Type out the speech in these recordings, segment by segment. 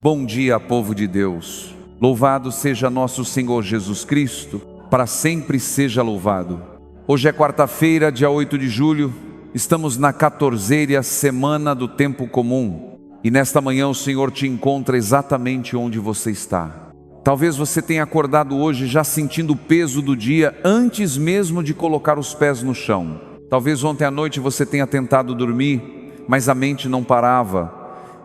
Bom dia, povo de Deus. Louvado seja nosso Senhor Jesus Cristo, para sempre seja louvado. Hoje é quarta-feira, dia 8 de julho, estamos na 14ª semana do tempo comum. E nesta manhã o Senhor te encontra exatamente onde você está. Talvez você tenha acordado hoje já sentindo o peso do dia antes mesmo de colocar os pés no chão. Talvez ontem à noite você tenha tentado dormir, mas a mente não parava.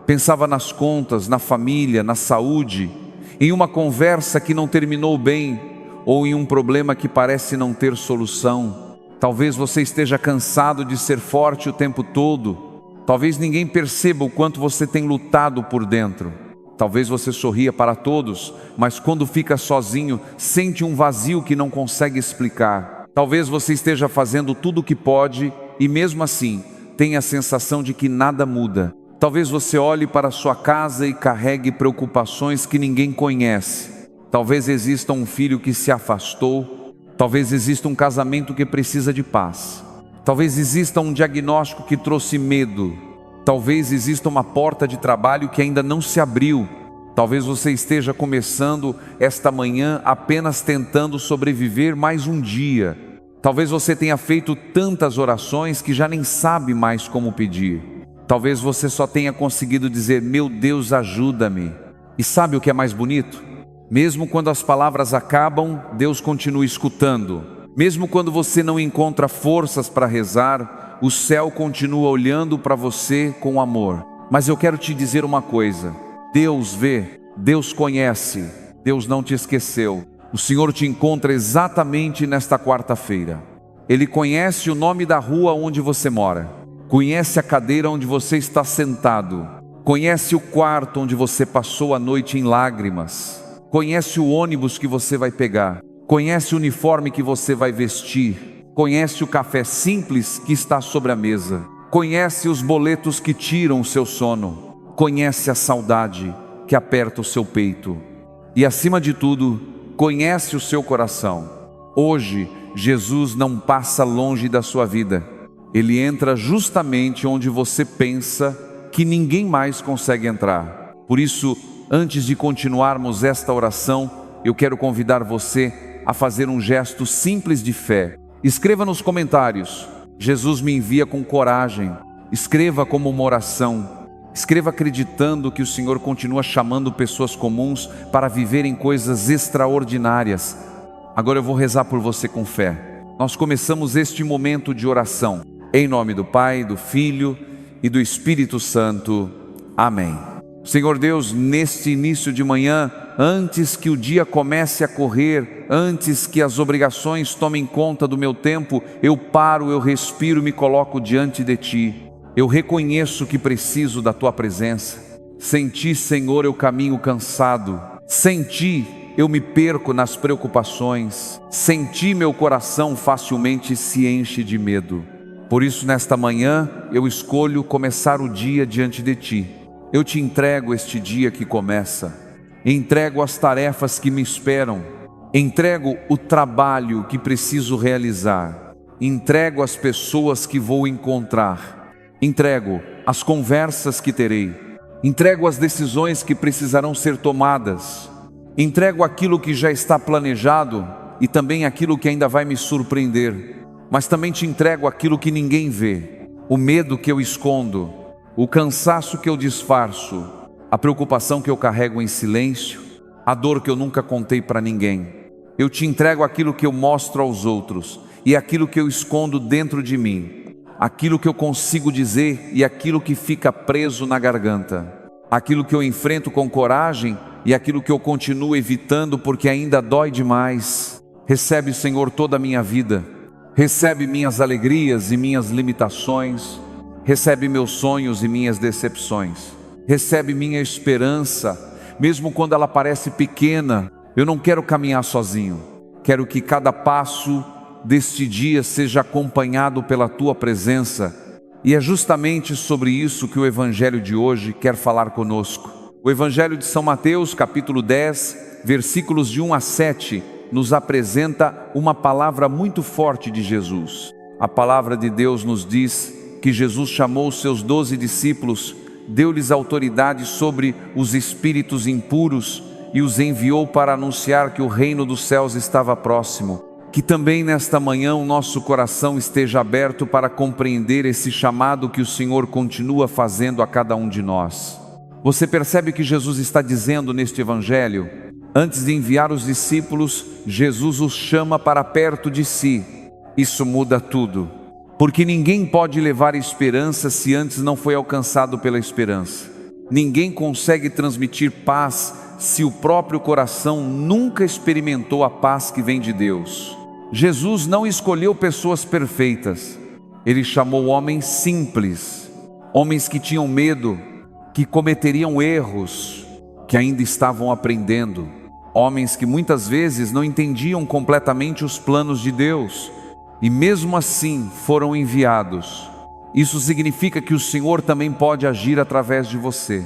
Pensava nas contas, na família, na saúde, em uma conversa que não terminou bem, ou em um problema que parece não ter solução. Talvez você esteja cansado de ser forte o tempo todo. Talvez ninguém perceba o quanto você tem lutado por dentro. Talvez você sorria para todos, mas quando fica sozinho, sente um vazio que não consegue explicar. Talvez você esteja fazendo tudo o que pode e mesmo assim tenha a sensação de que nada muda. Talvez você olhe para a sua casa e carregue preocupações que ninguém conhece. Talvez exista um filho que se afastou. Talvez exista um casamento que precisa de paz. Talvez exista um diagnóstico que trouxe medo. Talvez exista uma porta de trabalho que ainda não se abriu. Talvez você esteja começando esta manhã apenas tentando sobreviver mais um dia. Talvez você tenha feito tantas orações que já nem sabe mais como pedir. Talvez você só tenha conseguido dizer: meu Deus, ajuda-me. E sabe o que é mais bonito? Mesmo quando as palavras acabam, Deus continua escutando. Mesmo quando você não encontra forças para rezar, o céu continua olhando para você com amor. Mas eu quero te dizer uma coisa: Deus vê, Deus conhece, Deus não te esqueceu. O Senhor te encontra exatamente nesta quarta-feira. Ele conhece o nome da rua onde você mora. Conhece a cadeira onde você está sentado. Conhece o quarto onde você passou a noite em lágrimas. Conhece o ônibus que você vai pegar. Conhece o uniforme que você vai vestir. Conhece o café simples que está sobre a mesa. Conhece os boletos que tiram o seu sono. Conhece a saudade que aperta o seu peito. E acima de tudo, conhece o seu coração. Hoje, Jesus não passa longe da sua vida. Ele entra justamente onde você pensa que ninguém mais consegue entrar. Por isso, antes de continuarmos esta oração, eu quero convidar você a fazer um gesto simples de fé. Escreva nos comentários: Jesus me envia com coragem. Escreva como uma oração. Escreva acreditando que o Senhor continua chamando pessoas comuns para viverem coisas extraordinárias. Agora eu vou rezar por você com fé. Nós começamos este momento de oração. Em nome do Pai, do Filho e do Espírito Santo. Amém. Senhor Deus, neste início de manhã, antes que o dia comece a correr, antes que as obrigações tomem conta do meu tempo, eu paro, eu respiro e me coloco diante de Ti. Eu reconheço que preciso da Tua presença. Sem Ti, Senhor, eu caminho cansado. Sem Ti, eu me perco nas preocupações. Sem Ti, meu coração facilmente se enche de medo. Por isso, nesta manhã, eu escolho começar o dia diante de Ti. Eu Te entrego este dia que começa. Entrego as tarefas que me esperam. Entrego o trabalho que preciso realizar. Entrego as pessoas que vou encontrar. Entrego as conversas que terei. Entrego as decisões que precisarão ser tomadas. Entrego aquilo que já está planejado e também aquilo que ainda vai me surpreender. Mas também Te entrego aquilo que ninguém vê, o medo que eu escondo, o cansaço que eu disfarço, a preocupação que eu carrego em silêncio, a dor que eu nunca contei para ninguém. Eu Te entrego aquilo que eu mostro aos outros e aquilo que eu escondo dentro de mim, aquilo que eu consigo dizer e aquilo que fica preso na garganta, aquilo que eu enfrento com coragem e aquilo que eu continuo evitando porque ainda dói demais. Recebe, Senhor, toda a minha vida. Recebe minhas alegrias e minhas limitações. Recebe meus sonhos e minhas decepções. Recebe minha esperança, mesmo quando ela parece pequena. Eu não quero caminhar sozinho. Quero que cada passo deste dia seja acompanhado pela Tua presença. E é justamente sobre isso que o Evangelho de hoje quer falar conosco. O Evangelho de São Mateus, capítulo 10, versículos de 1 a 7, nos apresenta uma palavra muito forte de Jesus. A palavra de Deus nos diz que Jesus chamou os seus 12 discípulos deu-lhes autoridade sobre os espíritos impuros e os enviou para anunciar que o reino dos céus estava próximo. Que também nesta manhã o nosso coração esteja aberto para compreender esse chamado que o Senhor continua fazendo a cada um de nós. Você percebe o que Jesus está dizendo neste evangelho? Antes de enviar os discípulos, Jesus os chama para perto de si. Isso muda tudo, porque ninguém pode levar esperança se antes não foi alcançado pela esperança. Ninguém consegue transmitir paz se o próprio coração nunca experimentou a paz que vem de Deus. Jesus não escolheu pessoas perfeitas. Ele chamou homens simples, homens que tinham medo, que cometeriam erros, que ainda estavam aprendendo, homens que muitas vezes não entendiam completamente os planos de Deus, e mesmo assim foram enviados. Isso significa que o Senhor também pode agir através de você.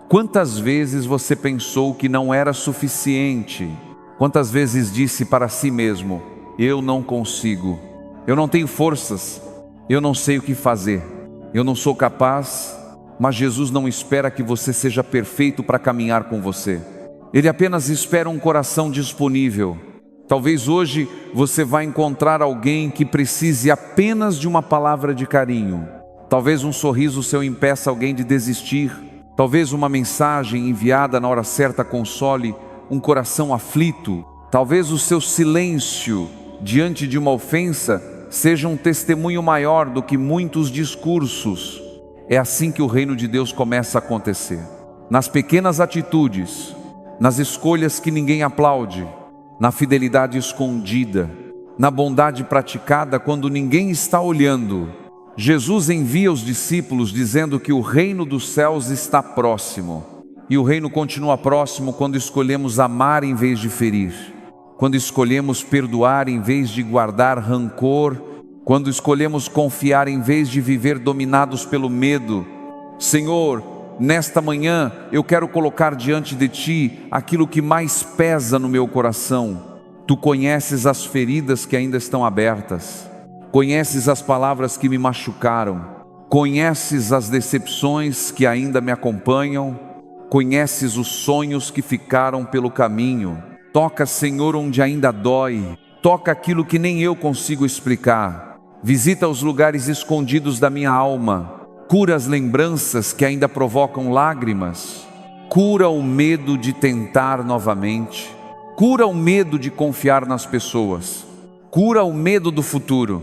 Quantas vezes você pensou que não era suficiente? Quantas vezes disse para si mesmo: eu não consigo, eu não tenho forças, eu não sei o que fazer, eu não sou capaz. Mas Jesus não espera que você seja perfeito para caminhar com você. Ele apenas espera um coração disponível. Talvez hoje você vá encontrar alguém que precise apenas de uma palavra de carinho. Talvez um sorriso seu impeça alguém de desistir. Talvez uma mensagem enviada na hora certa console um coração aflito. Talvez o seu silêncio diante de uma ofensa seja um testemunho maior do que muitos discursos. É assim que o reino de Deus começa a acontecer. Nas pequenas atitudes, nas escolhas que ninguém aplaude, na fidelidade escondida, na bondade praticada quando ninguém está olhando. Jesus envia os discípulos dizendo que o reino dos céus está próximo. E o reino continua próximo quando escolhemos amar em vez de ferir, quando escolhemos perdoar em vez de guardar rancor, quando escolhemos confiar em vez de viver dominados pelo medo. Senhor, nesta manhã eu quero colocar diante de Ti aquilo que mais pesa no meu coração. Tu conheces as feridas que ainda estão abertas, conheces as palavras que me machucaram, conheces as decepções que ainda me acompanham, conheces os sonhos que ficaram pelo caminho. Toca, Senhor, onde ainda dói, toca aquilo que nem eu consigo explicar. Visita os lugares escondidos da minha alma, cura as lembranças que ainda provocam lágrimas, cura o medo de tentar novamente, cura o medo de confiar nas pessoas, cura o medo do futuro.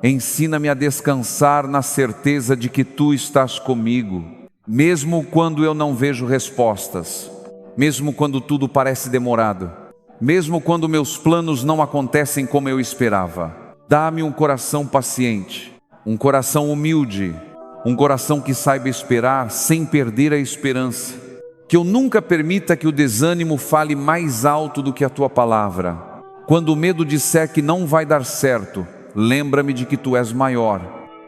Ensina-me a descansar na certeza de que Tu estás comigo, mesmo quando eu não vejo respostas, mesmo quando tudo parece demorado, mesmo quando meus planos não acontecem como eu esperava. Dá-me um coração paciente, um coração humilde, um coração que saiba esperar sem perder a esperança. Que eu nunca permita que o desânimo fale mais alto do que a Tua palavra. Quando o medo disser que não vai dar certo, lembra-me de que Tu és maior.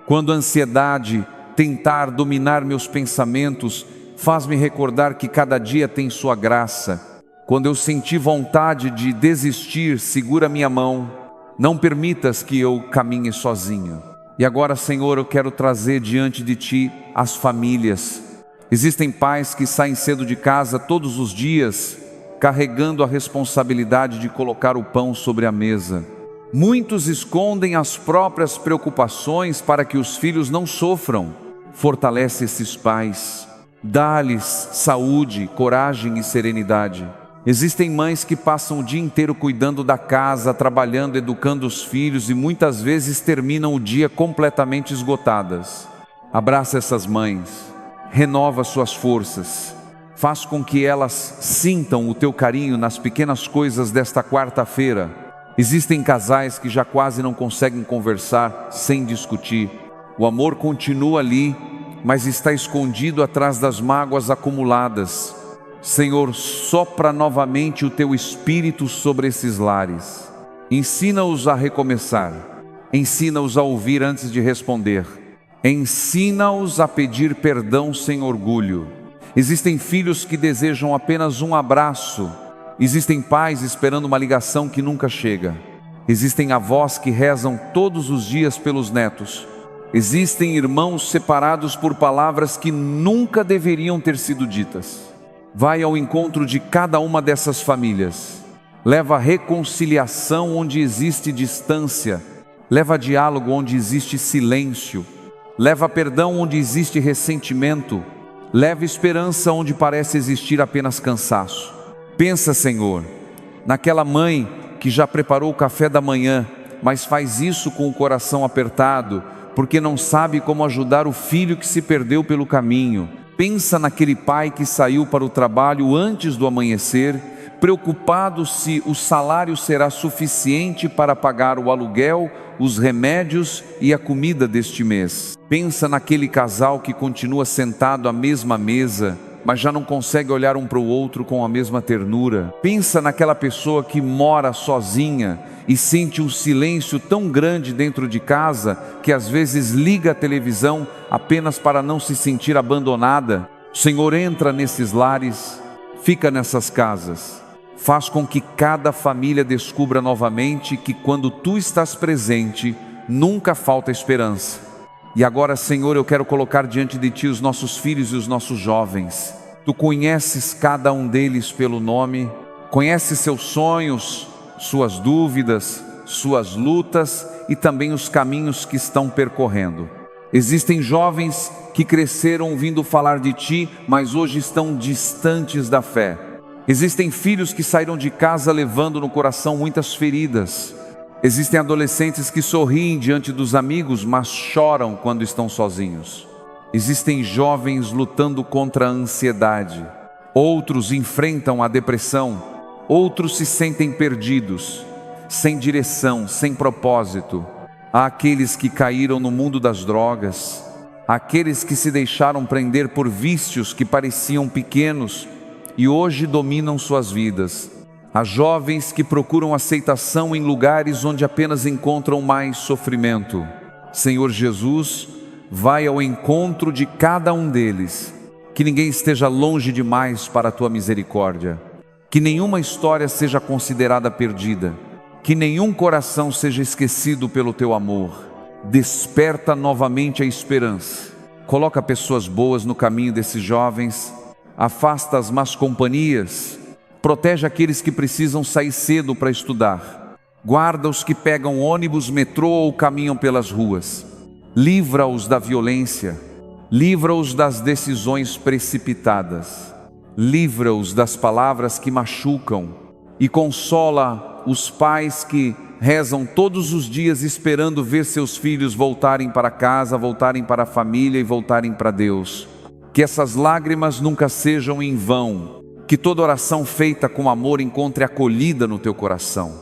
Quando a ansiedade tentar dominar meus pensamentos, faz-me recordar que cada dia tem Sua graça. Quando eu sentir vontade de desistir, segura minha mão. Não permitas que eu caminhe sozinho. E agora, Senhor, eu quero trazer diante de Ti as famílias. Existem pais que saem cedo de casa todos os dias, carregando a responsabilidade de colocar o pão sobre a mesa. Muitos escondem as próprias preocupações para que os filhos não sofram. Fortalece esses pais. Dá-lhes saúde, coragem e serenidade. Existem mães que passam o dia inteiro cuidando da casa, trabalhando, educando os filhos e muitas vezes terminam o dia completamente esgotadas. Abraça essas mães, renova suas forças, faz com que elas sintam o Teu carinho nas pequenas coisas desta quarta-feira. Existem casais que já quase não conseguem conversar sem discutir. O amor continua ali, mas está escondido atrás das mágoas acumuladas. Senhor, sopra novamente o Teu Espírito sobre esses lares. Ensina-os a recomeçar. Ensina-os a ouvir antes de responder. Ensina-os a pedir perdão sem orgulho. Existem filhos que desejam apenas um abraço. Existem pais esperando uma ligação que nunca chega. Existem avós que rezam todos os dias pelos netos. Existem irmãos separados por palavras que nunca deveriam ter sido ditas. Vai ao encontro de cada uma dessas famílias. Leva reconciliação onde existe distância. Leva diálogo onde existe silêncio. Leva perdão onde existe ressentimento. Leva esperança onde parece existir apenas cansaço. Pensa, Senhor, naquela mãe que já preparou o café da manhã, mas faz isso com o coração apertado, porque não sabe como ajudar o filho que se perdeu pelo caminho. Pensa naquele pai que saiu para o trabalho antes do amanhecer, preocupado se o salário será suficiente para pagar o aluguel, os remédios e a comida deste mês. Pensa naquele casal que continua sentado à mesma mesa, mas já não consegue olhar um para o outro com a mesma ternura. Pensa naquela pessoa que mora sozinha e sente um silêncio tão grande dentro de casa que às vezes liga a televisão apenas para não se sentir abandonada. O Senhor entra nesses lares, fica nessas casas, faz com que cada família descubra novamente que quando Tu estás presente, nunca falta esperança. E agora, Senhor, eu quero colocar diante de Ti os nossos filhos e os nossos jovens. Tu conheces cada um deles pelo nome, conheces seus sonhos, suas dúvidas, suas lutas e também os caminhos que estão percorrendo. Existem jovens que cresceram ouvindo falar de Ti, mas hoje estão distantes da fé. Existem filhos que saíram de casa levando no coração muitas feridas. Existem adolescentes que sorriem diante dos amigos, mas choram quando estão sozinhos. Existem jovens lutando contra a ansiedade. Outros enfrentam a depressão. Outros se sentem perdidos, sem direção, sem propósito. Há aqueles que caíram no mundo das drogas. Há aqueles que se deixaram prender por vícios que pareciam pequenos e hoje dominam suas vidas. Há jovens que procuram aceitação em lugares onde apenas encontram mais sofrimento. Senhor Jesus, vai ao encontro de cada um deles. Que ninguém esteja longe demais para a Tua misericórdia. Que nenhuma história seja considerada perdida. Que nenhum coração seja esquecido pelo Teu amor. Desperta novamente a esperança. Coloca pessoas boas no caminho desses jovens. Afasta as más companhias. Protege aqueles que precisam sair cedo para estudar. Guarda os que pegam ônibus, metrô ou caminham pelas ruas. Livra-os da violência. Livra-os das decisões precipitadas. Livra-os das palavras que machucam. E consola os pais que rezam todos os dias esperando ver seus filhos voltarem para casa, voltarem para a família e voltarem para Deus. Que essas lágrimas nunca sejam em vão. Que toda oração feita com amor encontre acolhida no teu coração.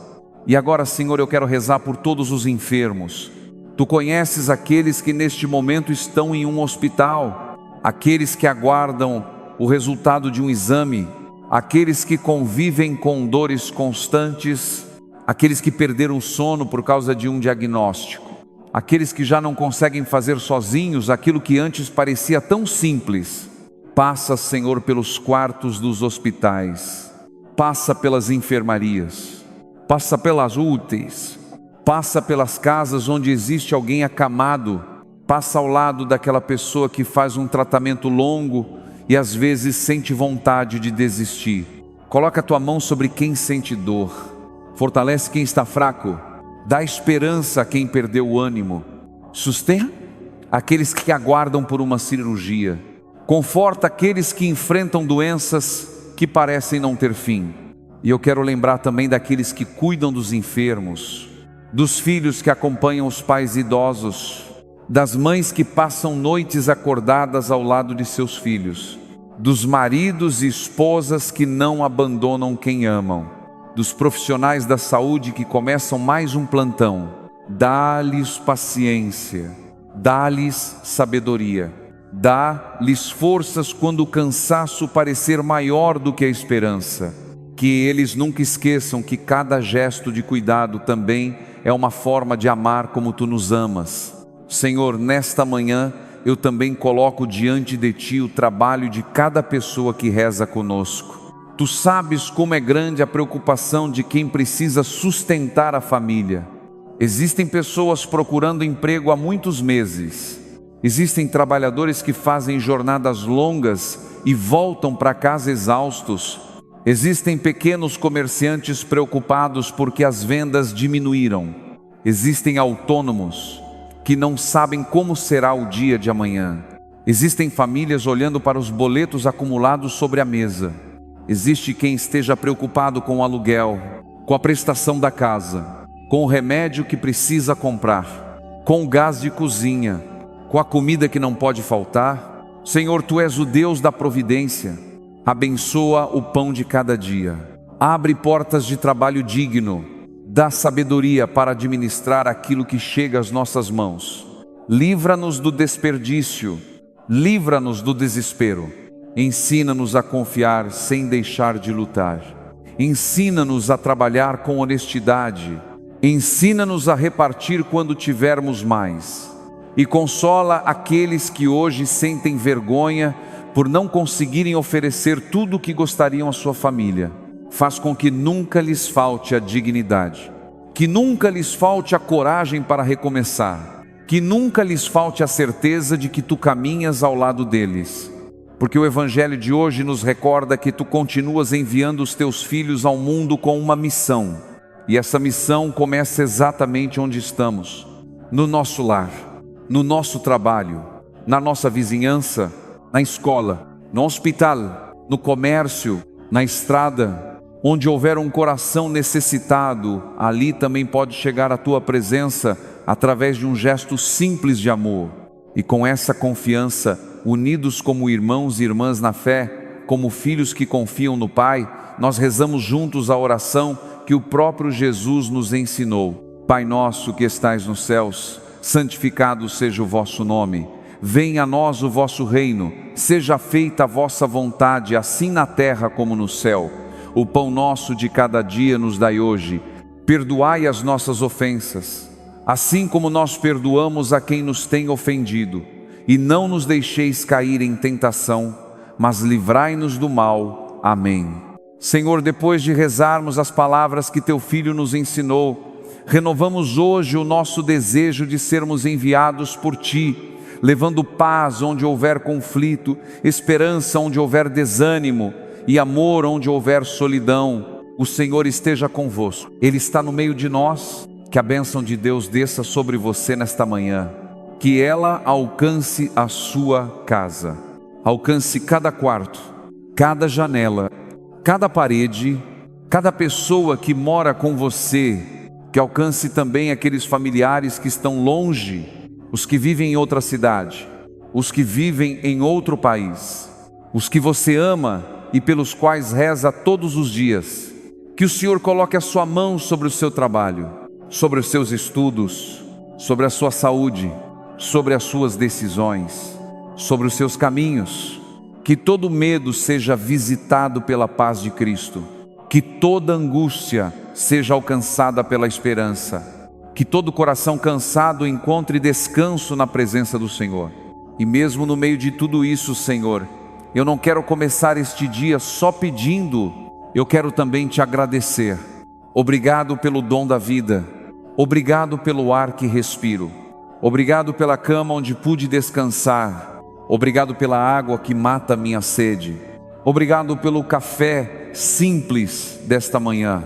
E agora, Senhor, eu quero rezar por todos os enfermos. Tu conheces aqueles que neste momento estão em um hospital, aqueles que aguardam o resultado de um exame, aqueles que convivem com dores constantes, aqueles que perderam o sono por causa de um diagnóstico, aqueles que já não conseguem fazer sozinhos aquilo que antes parecia tão simples. Passa, Senhor, pelos quartos dos hospitais, passa pelas enfermarias, passa pelas UTIs, passa pelas casas onde existe alguém acamado, passa ao lado daquela pessoa que faz um tratamento longo e às vezes sente vontade de desistir. Coloca a tua mão sobre quem sente dor, fortalece quem está fraco, dá esperança a quem perdeu o ânimo, sustenta aqueles que aguardam por uma cirurgia. Conforta aqueles que enfrentam doenças que parecem não ter fim. E eu quero lembrar também daqueles que cuidam dos enfermos, dos filhos que acompanham os pais idosos, das mães que passam noites acordadas ao lado de seus filhos, dos maridos e esposas que não abandonam quem amam, dos profissionais da saúde que começam mais um plantão. Dá-lhes paciência, dá-lhes sabedoria. Dá-lhes forças quando o cansaço parecer maior do que a esperança. Que eles nunca esqueçam que cada gesto de cuidado também é uma forma de amar como Tu nos amas. Senhor, nesta manhã eu também coloco diante de Ti o trabalho de cada pessoa que reza conosco. Tu sabes como é grande a preocupação de quem precisa sustentar a família. Existem pessoas procurando emprego há muitos meses. Existem trabalhadores que fazem jornadas longas e voltam para casa exaustos. Existem pequenos comerciantes preocupados porque as vendas diminuíram. Existem autônomos que não sabem como será o dia de amanhã. Existem famílias olhando para os boletos acumulados sobre a mesa. Existe quem esteja preocupado com o aluguel, com a prestação da casa, com o remédio que precisa comprar, com o gás de cozinha, com a comida que não pode faltar. Senhor, Tu és o Deus da providência. Abençoa o pão de cada dia. Abre portas de trabalho digno. Dá sabedoria para administrar aquilo que chega às nossas mãos. Livra-nos do desperdício. Livra-nos do desespero. Ensina-nos a confiar sem deixar de lutar. Ensina-nos a trabalhar com honestidade. Ensina-nos a repartir quando tivermos mais. E consola aqueles que hoje sentem vergonha por não conseguirem oferecer tudo o que gostariam à sua família. Faz com que nunca lhes falte a dignidade, que nunca lhes falte a coragem para recomeçar, que nunca lhes falte a certeza de que Tu caminhas ao lado deles. Porque o Evangelho de hoje nos recorda que Tu continuas enviando os Teus filhos ao mundo com uma missão. E essa missão começa exatamente onde estamos, no nosso lar, no nosso trabalho, na nossa vizinhança, na escola, no hospital, no comércio, na estrada. Onde houver um coração necessitado, ali também pode chegar a Tua presença através de um gesto simples de amor. E com essa confiança, unidos como irmãos e irmãs na fé, como filhos que confiam no Pai, nós rezamos juntos a oração que o próprio Jesus nos ensinou. Pai nosso que estais nos céus, santificado seja o vosso nome. Venha a nós o vosso reino, seja feita a vossa vontade, assim na terra como no céu. O pão nosso de cada dia nos dai hoje. Perdoai as nossas ofensas, assim como nós perdoamos a quem nos tem ofendido. E não nos deixeis cair em tentação, mas livrai-nos do mal. Amém. Senhor, depois de rezarmos as palavras que Teu Filho nos ensinou, renovamos hoje o nosso desejo de sermos enviados por Ti, levando paz onde houver conflito, esperança onde houver desânimo, e amor onde houver solidão. O Senhor esteja convosco. Ele está no meio de nós. Que a bênção de Deus desça sobre você nesta manhã. Que ela alcance a sua casa. Alcance cada quarto, cada janela, cada parede, cada pessoa que mora com você. Que alcance também aqueles familiares que estão longe, os que vivem em outra cidade, os que vivem em outro país, os que você ama e pelos quais reza todos os dias. Que o Senhor coloque a sua mão sobre o seu trabalho, sobre os seus estudos, sobre a sua saúde, sobre as suas decisões, sobre os seus caminhos. Que todo medo seja visitado pela paz de Cristo. Que toda angústia seja alcançada pela esperança. Que todo coração cansado encontre descanso na presença do Senhor. E mesmo no meio de tudo isso, Senhor, eu não quero começar este dia só pedindo, eu quero também Te agradecer. Obrigado pelo dom da vida, obrigado pelo ar que respiro, obrigado pela cama onde pude descansar, obrigado pela água que mata a minha sede, obrigado pelo café simples desta manhã,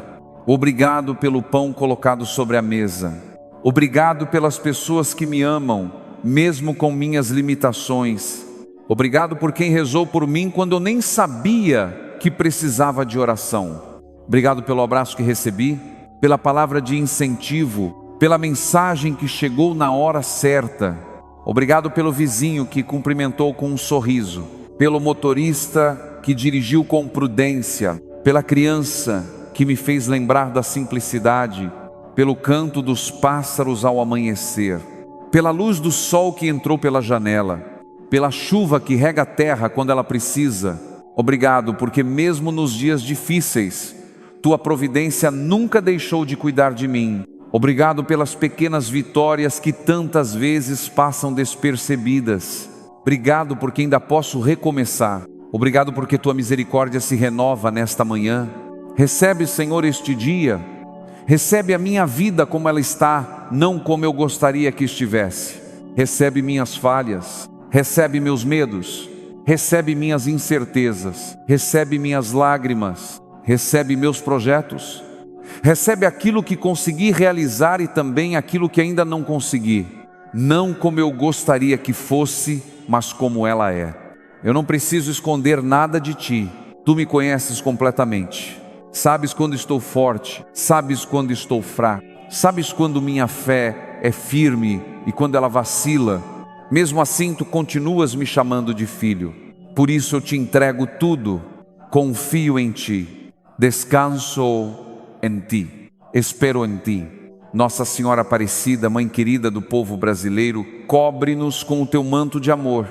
obrigado pelo pão colocado sobre a mesa, obrigado pelas pessoas que me amam, mesmo com minhas limitações. Obrigado por quem rezou por mim quando eu nem sabia que precisava de oração. Obrigado pelo abraço que recebi, pela palavra de incentivo, pela mensagem que chegou na hora certa. Obrigado pelo vizinho que cumprimentou com um sorriso, pelo motorista que dirigiu com prudência, pela criança que me fez lembrar da simplicidade, pelo canto dos pássaros ao amanhecer, pela luz do sol que entrou pela janela, pela chuva que rega a terra quando ela precisa. Obrigado, porque mesmo nos dias difíceis, Tua providência nunca deixou de cuidar de mim. Obrigado pelas pequenas vitórias que tantas vezes passam despercebidas. Obrigado porque ainda posso recomeçar. Obrigado porque Tua misericórdia se renova nesta manhã. Recebe, Senhor, este dia Recebe a minha vida como ela está, não como eu gostaria que estivesse. Recebe minhas falhas, recebe meus medos, recebe minhas incertezas, recebe minhas lágrimas, recebe meus projetos, recebe aquilo que consegui realizar e também aquilo que ainda não consegui. Não como eu gostaria que fosse, mas como ela é. Eu não preciso esconder nada de ti, tu me conheces completamente. Sabes quando estou forte, sabes quando estou fraco, sabes quando minha fé é firme e quando ela vacila. Mesmo assim, tu continuas me chamando de filho. Por isso eu te entrego tudo, confio em ti, descanso em ti, espero em ti. Nossa Senhora Aparecida, Mãe querida do povo brasileiro, cobre-nos com o teu manto de amor,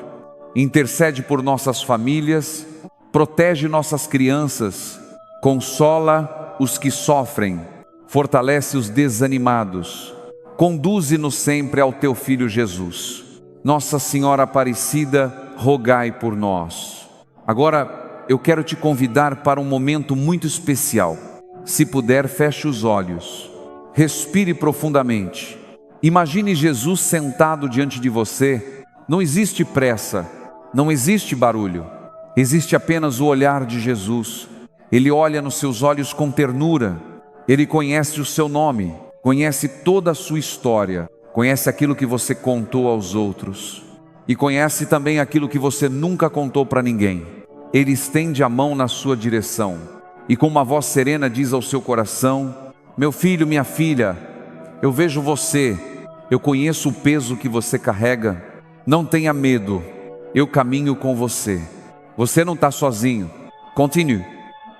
intercede por nossas famílias, protege nossas crianças, consola os que sofrem, fortalece os desanimados, conduze-nos sempre ao teu Filho Jesus. Nossa Senhora Aparecida, rogai por nós. Agora eu quero te convidar para um momento muito especial. Se puder, feche os olhos, respire profundamente. Imagine Jesus sentado diante de você. Não existe pressa, não existe barulho, existe apenas o olhar de Jesus. Ele olha nos seus olhos com ternura, Ele conhece o seu nome, conhece toda a sua história, conhece aquilo que você contou aos outros e conhece também aquilo que você nunca contou para ninguém. Ele estende a mão na sua direção e com uma voz serena diz ao seu coração: meu filho, minha filha, eu vejo você, eu conheço o peso que você carrega, não tenha medo, eu caminho com você, você não está sozinho, continue.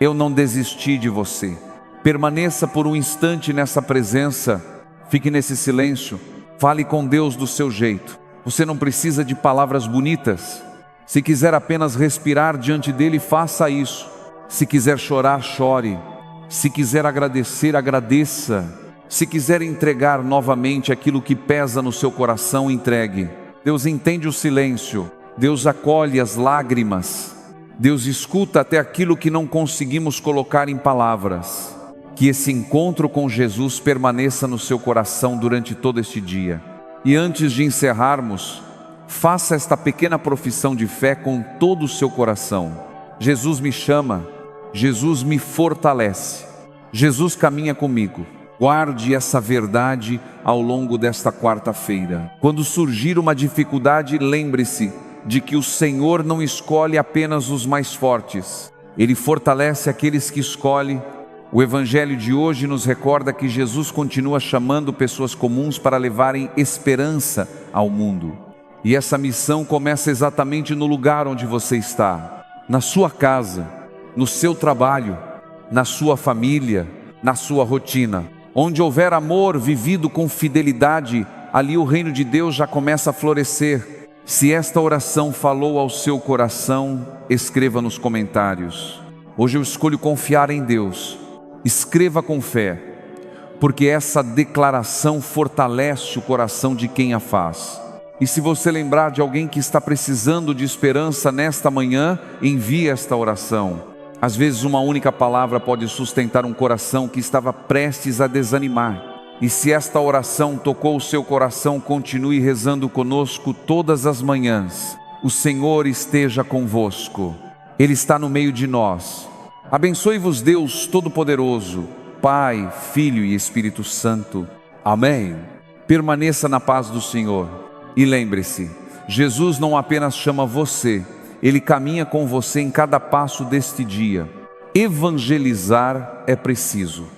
Eu não desisti de você. Permaneça por um instante nessa presença. Fique nesse silêncio. Fale com Deus do seu jeito. Você não precisa de palavras bonitas. Se quiser apenas respirar diante dele, faça isso. Se quiser chorar, chore. Se quiser agradecer, agradeça. Se quiser entregar novamente aquilo que pesa no seu coração, entregue. Deus entende o silêncio. Deus acolhe as lágrimas. Deus escuta até aquilo que não conseguimos colocar em palavras. Que esse encontro com Jesus permaneça no seu coração durante todo este dia. E antes de encerrarmos, faça esta pequena profissão de fé com todo o seu coração. Jesus me chama, Jesus me fortalece, Jesus caminha comigo. Guarde essa verdade ao longo desta quarta-feira. Quando surgir uma dificuldade, lembre-se de que o Senhor não escolhe apenas os mais fortes, Ele fortalece aqueles que escolhe. O Evangelho de hoje nos recorda que Jesus continua chamando pessoas comuns para levarem esperança ao mundo. E essa missão começa exatamente no lugar onde você está, na sua casa, no seu trabalho, na sua família, na sua rotina. Onde houver amor vivido com fidelidade, ali o reino de Deus já começa a florescer. Se esta oração falou ao seu coração, escreva nos comentários. Hoje eu escolho confiar em Deus. Escreva com fé, porque essa declaração fortalece o coração de quem a faz. E se você lembrar de alguém que está precisando de esperança nesta manhã, envie esta oração. Às vezes uma única palavra pode sustentar um coração que estava prestes a desanimar. E se esta oração tocou o seu coração, continue rezando conosco todas as manhãs. O Senhor esteja convosco, Ele está no meio de nós. Abençoe-vos Deus Todo-Poderoso, Pai, Filho e Espírito Santo. Amém. Permaneça na paz do Senhor. E lembre-se, Jesus não apenas chama você, Ele caminha com você em cada passo deste dia. Evangelizar é preciso.